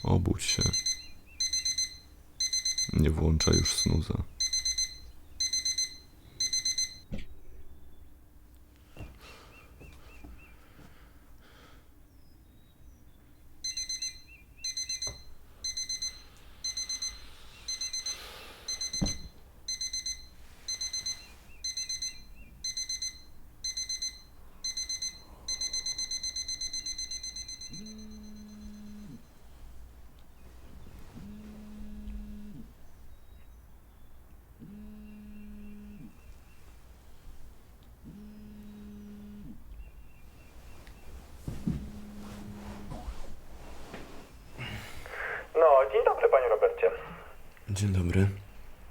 Obudź się. Nie włączaj już snuza. No, dzień dobry, panie Robercie. Dzień dobry.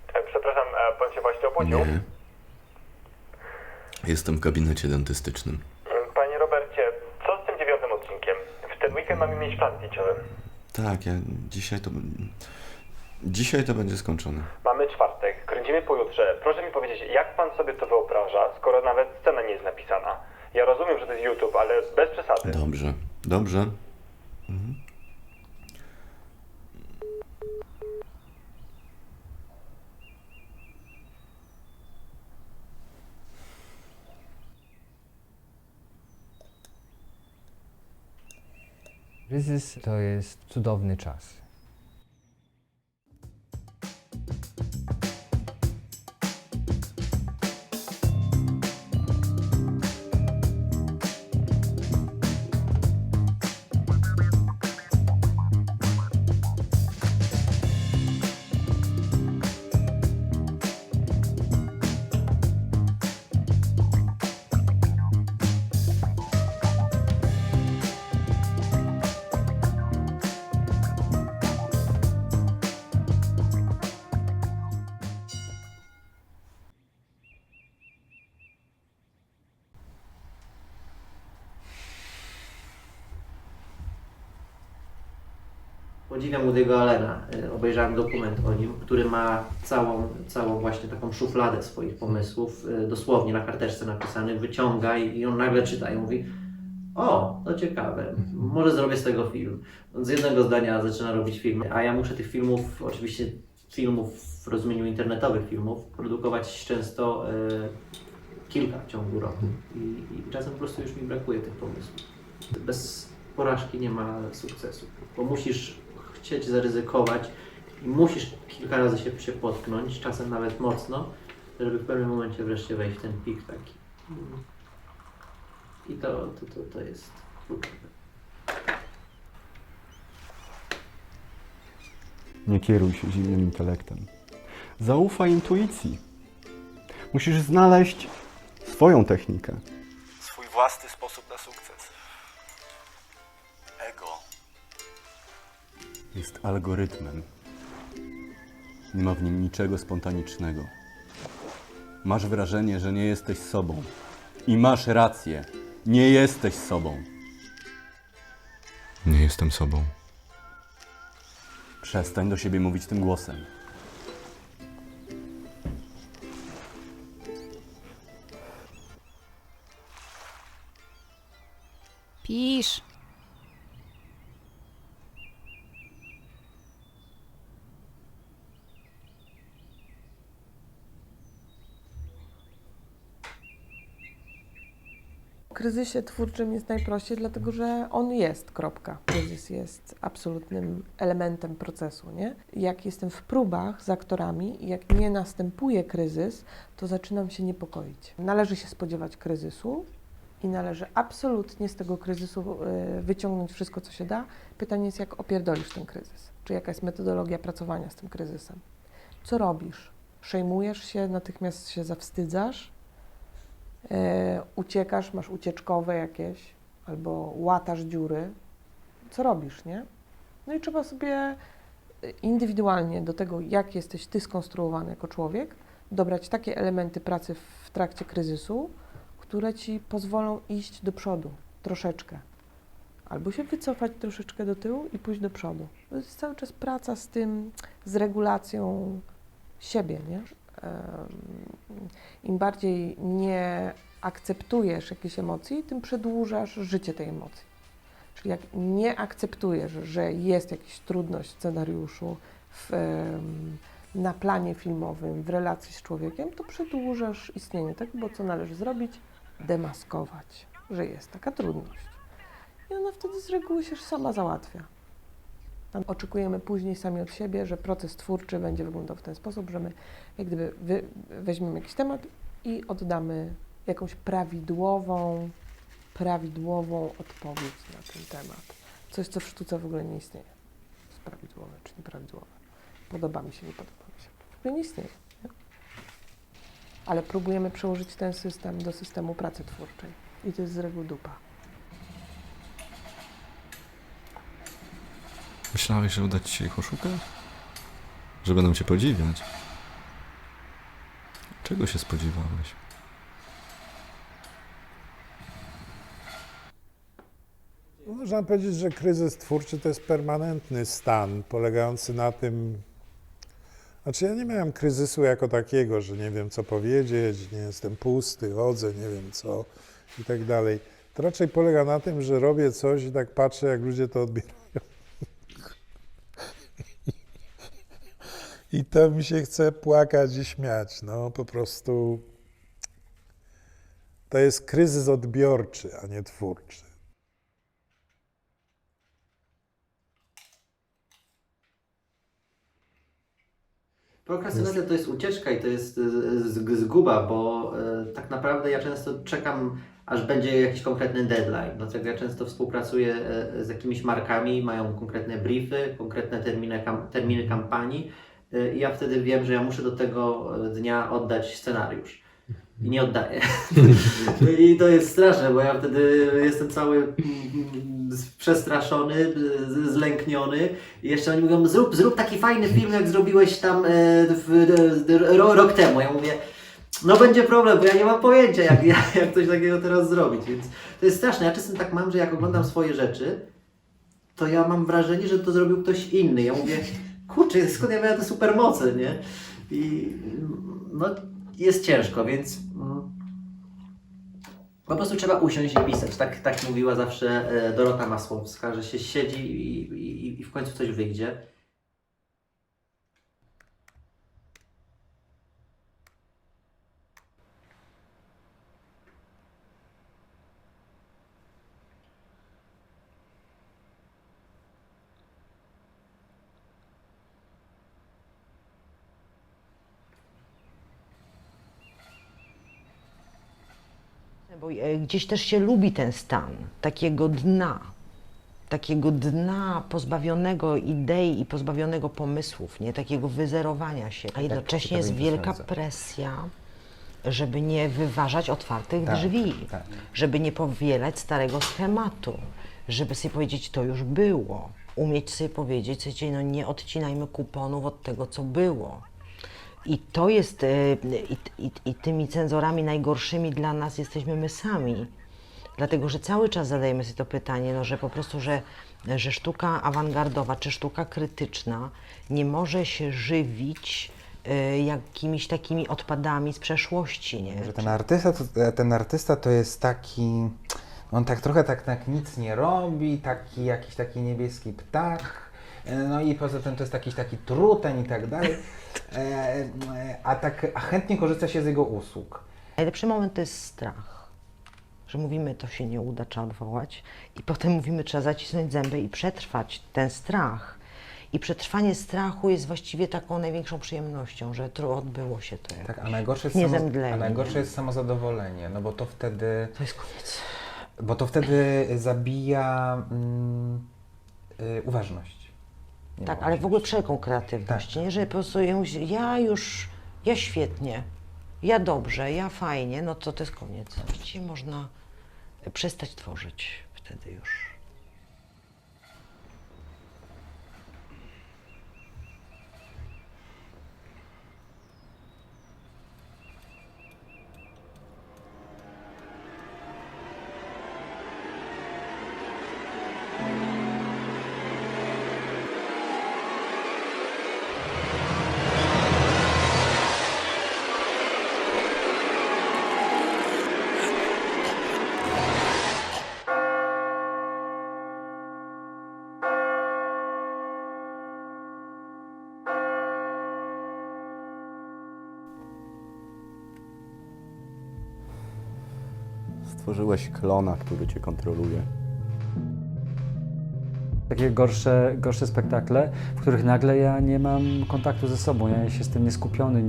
Przepraszam, pan się właśnie obudził? Nie. Jestem w gabinecie dentystycznym. Panie Robercie, co z tym 9 odcinkiem? W ten weekend mamy mieć plan zdjęciowy. Tak, Dzisiaj to będzie skończone. Mamy czwartek, kręcimy pojutrze. Proszę mi powiedzieć, jak pan sobie to wyobraża, skoro nawet scena nie jest napisana? Ja rozumiem, że to jest YouTube, ale bez przesady. Dobrze. Kryzys to jest cudowny czas. Podziwiam Woody'ego Allena. Obejrzałem dokument o nim, który ma całą właśnie taką szufladę swoich pomysłów, dosłownie na karteczce napisanych, wyciąga i on nagle czyta i mówi: o, to ciekawe, może zrobię z tego film. Z jednego zdania zaczyna robić film, a ja muszę tych filmów, oczywiście filmów w rozumieniu internetowych filmów, produkować często kilka w ciągu roku i czasem po prostu już mi brakuje tych pomysłów. Bez porażki nie ma sukcesu, bo musisz chcieć zaryzykować i musisz kilka razy się potknąć, czasem nawet mocno, żeby w pewnym momencie wreszcie wejść w ten pik taki. I to jest kluczowe. Nie kieruj się zimnym intelektem. Zaufaj intuicji. Musisz znaleźć swoją technikę. Swój własny sposób na sukces. Ego jest algorytmem. Nie ma w nim niczego spontanicznego. Masz wrażenie, że nie jesteś sobą. I masz rację. Nie jesteś sobą. Nie jestem sobą. Przestań do siebie mówić tym głosem. Pisz. W kryzysie twórczym jest najprościej, dlatego że on jest, kropka. Kryzys jest absolutnym elementem procesu, nie? Jak jestem w próbach z aktorami i jak nie następuje kryzys, to zaczynam się niepokoić. Należy się spodziewać kryzysu i należy absolutnie z tego kryzysu wyciągnąć wszystko, co się da. Pytanie jest, jak opierdolisz ten kryzys? Czy jaka jest metodologia pracowania z tym kryzysem? Co robisz? Przejmujesz się, natychmiast się zawstydzasz? Uciekasz, masz ucieczkowe jakieś, albo łatasz dziury. Co robisz, nie? No i trzeba sobie indywidualnie do tego, jak jesteś ty skonstruowany jako człowiek, dobrać takie elementy pracy w trakcie kryzysu, które ci pozwolą iść do przodu troszeczkę. Albo się wycofać troszeczkę do tyłu i pójść do przodu. To jest cały czas praca z tym, z regulacją siebie, nie? Im bardziej nie akceptujesz jakiejś emocji, tym przedłużasz życie tej emocji. Czyli jak nie akceptujesz, że jest jakaś trudność w scenariuszu, na planie filmowym, w relacji z człowiekiem, to przedłużasz istnienie tego, bo co należy zrobić? Demaskować, że jest taka trudność. I ona wtedy z reguły się sama załatwia. Oczekujemy później sami od siebie, że proces twórczy będzie wyglądał w ten sposób, że my jak gdyby weźmiemy jakiś temat i oddamy jakąś prawidłową odpowiedź na ten temat. Coś, co w sztuce w ogóle nie istnieje. Jest prawidłowe czy nieprawidłowe. Podoba mi się, nie podoba mi się. W ogóle nie istnieje. Nie? Ale próbujemy przełożyć ten system do systemu pracy twórczej. I to jest z reguły dupa. Myślałeś, że uda ci się ich oszukać? Że będą cię podziwiać? Czego się spodziewałeś? Można powiedzieć, że kryzys twórczy to jest permanentny stan polegający na tym, znaczy ja nie miałem kryzysu jako takiego, że nie wiem co powiedzieć, nie jestem pusty, chodzę, nie wiem co i tak dalej. To raczej polega na tym, że robię coś i tak patrzę, jak ludzie to odbierają. I to mi się chce płakać i śmiać. No po prostu to jest kryzys odbiorczy, a nie twórczy. Prokrastynacja to jest ucieczka i to jest zguba, bo tak naprawdę ja często czekam, aż będzie jakiś konkretny deadline. Dlatego ja często współpracuję z jakimiś markami, mają konkretne briefy, konkretne terminy kampanii i ja wtedy wiem, że ja muszę do tego dnia oddać scenariusz. I nie oddaję. I to jest straszne, bo ja wtedy jestem cały przestraszony, zlękniony i jeszcze oni mówią, zrób taki fajny film, jak zrobiłeś tam rok temu. Ja mówię, no będzie problem, bo ja nie mam pojęcia, jak coś takiego teraz zrobić, więc to jest straszne. Ja czasem tak mam, że jak oglądam swoje rzeczy, to ja mam wrażenie, że to zrobił ktoś inny. Ja mówię, kurczę, skąd ja miałem te supermoce, nie? I no jest ciężko, więc po prostu trzeba usiąść i pisać. Tak mówiła zawsze Dorota Masłowska, że się siedzi i w końcu coś wyjdzie. Bo gdzieś też się lubi ten stan takiego dna pozbawionego idei i pozbawionego pomysłów, nie? Takiego wyzerowania się. A jednocześnie jest wielka presja, żeby nie wyważać otwartych drzwi, żeby nie powielać starego schematu, żeby sobie powiedzieć, to już było. Umieć sobie powiedzieć, słuchajcie, no nie odcinajmy kuponów od tego, co było. I to jest, i tymi cenzorami najgorszymi dla nas jesteśmy my sami. Dlatego, że cały czas zadajemy sobie to pytanie, no, że po prostu, że sztuka awangardowa czy sztuka krytyczna nie może się żywić jakimiś takimi odpadami z przeszłości, nie? Że ten artysta to jest taki, on tak trochę tak nic nie robi, jakiś taki niebieski ptak, no i poza tym to jest jakiś taki truteń i tak dalej, a chętnie korzysta się z jego usług. Najlepszy moment to jest strach, że mówimy, to się nie uda, trzeba odwołać i potem mówimy, trzeba zacisnąć zęby i przetrwać ten strach. I przetrwanie strachu jest właściwie taką największą przyjemnością, że odbyło się to jakoś. Tak, a najgorsze jest samozadowolenie, no bo to wtedy... To jest koniec. Bo to wtedy zabija uważność. Tak, ale w ogóle wszelką kreatywność, nie? Że po prostu ja świetnie, ja dobrze, ja fajnie, no to jest koniec. Właściwie można przestać tworzyć wtedy już. Stworzyłeś klona, który cię kontroluje. Takie gorsze spektakle, w których nagle ja nie mam kontaktu ze sobą, ja się z tym nieskupiony,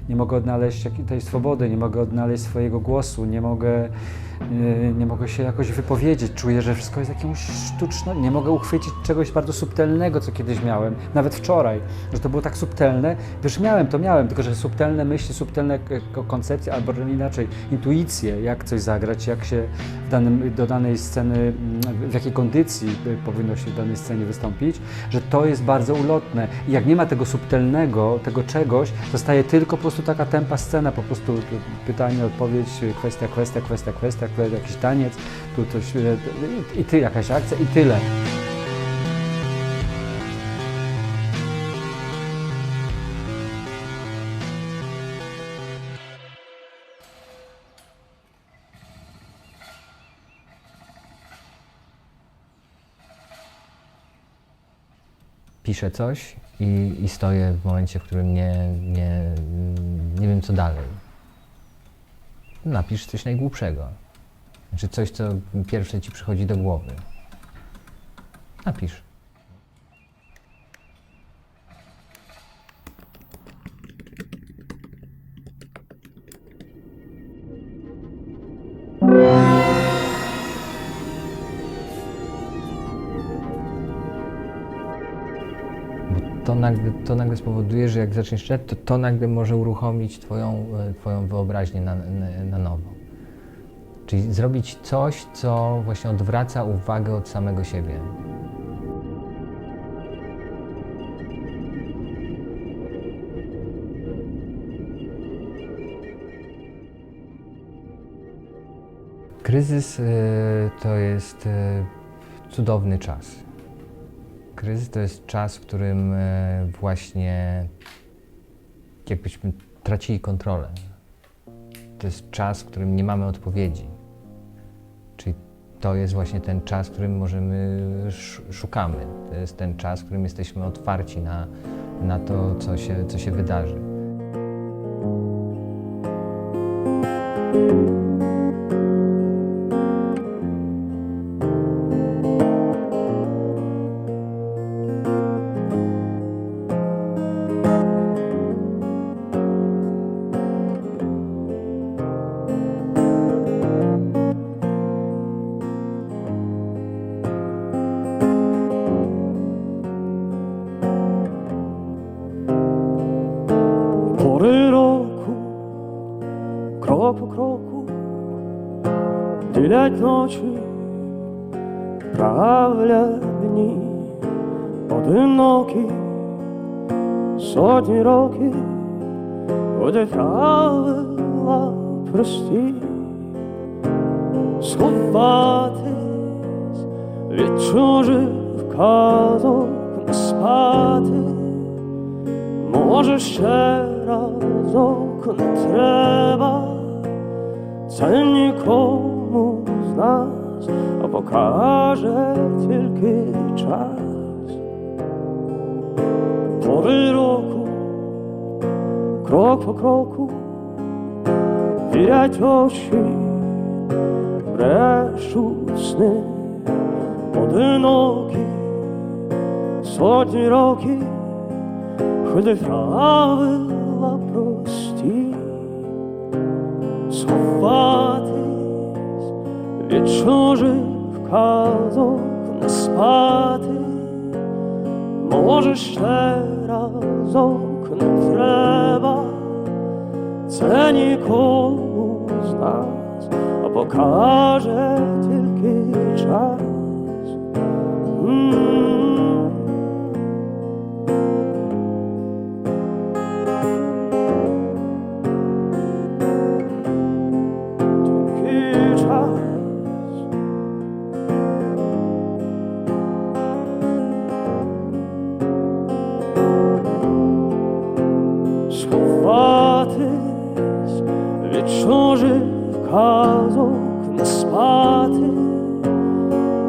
nie mogę odnaleźć tej swobody, nie mogę odnaleźć swojego głosu, nie mogę się jakoś wypowiedzieć, czuję, że wszystko jest jakąś sztuczną, nie mogę uchwycić czegoś bardzo subtelnego, co kiedyś miałem, nawet wczoraj, że to było tak subtelne, wiesz, miałem, tylko że subtelne myśli, subtelne koncepcje, albo inaczej, intuicje, jak coś zagrać, jak się do danej sceny, w jakiej kondycji powinno się w danej scenie wystąpić, że to jest bardzo ulotne i jak nie ma tego subtelnego, tego czegoś, zostaje tylko po prostu taka tempa scena, po prostu pytanie, odpowiedź, kwestia, jakiś taniec, tu coś, i ty, jakaś akcja i tyle. Piszę coś i stoję w momencie, w którym nie wiem co dalej. Napisz coś najgłupszego. Znaczy coś, co pierwsze ci przychodzi do głowy. Napisz. To nagle spowoduje, że jak zaczniesz czytać, to nagle może uruchomić twoją wyobraźnię na nowo. Czyli zrobić coś, co właśnie odwraca uwagę od samego siebie. Kryzys to jest cudowny czas. Kryzys to jest czas, w którym właśnie jakbyśmy tracili kontrolę. To jest czas, w którym nie mamy odpowiedzi. Czyli to jest właśnie ten czas, w którym szukamy. To jest ten czas, w którym jesteśmy otwarci na to, co się wydarzy. Pory roku, krok po kroku, tyle noci, prawie dni, одинокі, сотні років, буде правила прості, сховатись від чужих казок, не спати. Може ще разок не треба, це нікому з нас, а покаже тільки час. Пори року, крок по кроку, вірять очі, брешуть сни, одинокі, сотні років. Ходи правила прості, сховатись від чужих казок, не спати. Може ще разок не треба, це нікому з нас, а покаже тільки час. Сховатись від чужих казок, не спати.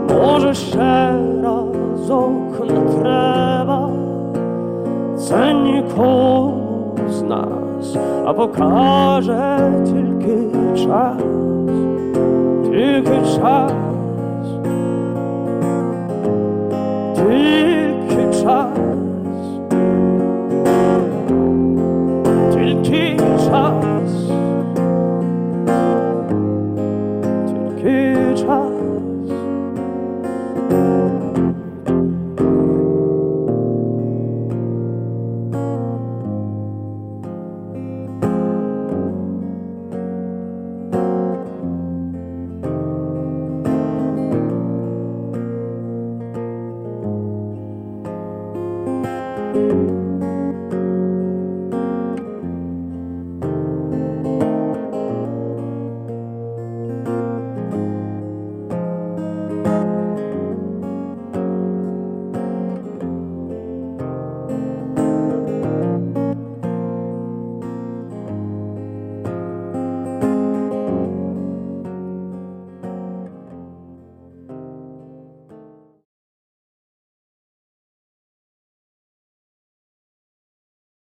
Може ще разок не треба, це нікому з нас, а покаже тільки час. тільки час, тільки час, тільки час, тільки час.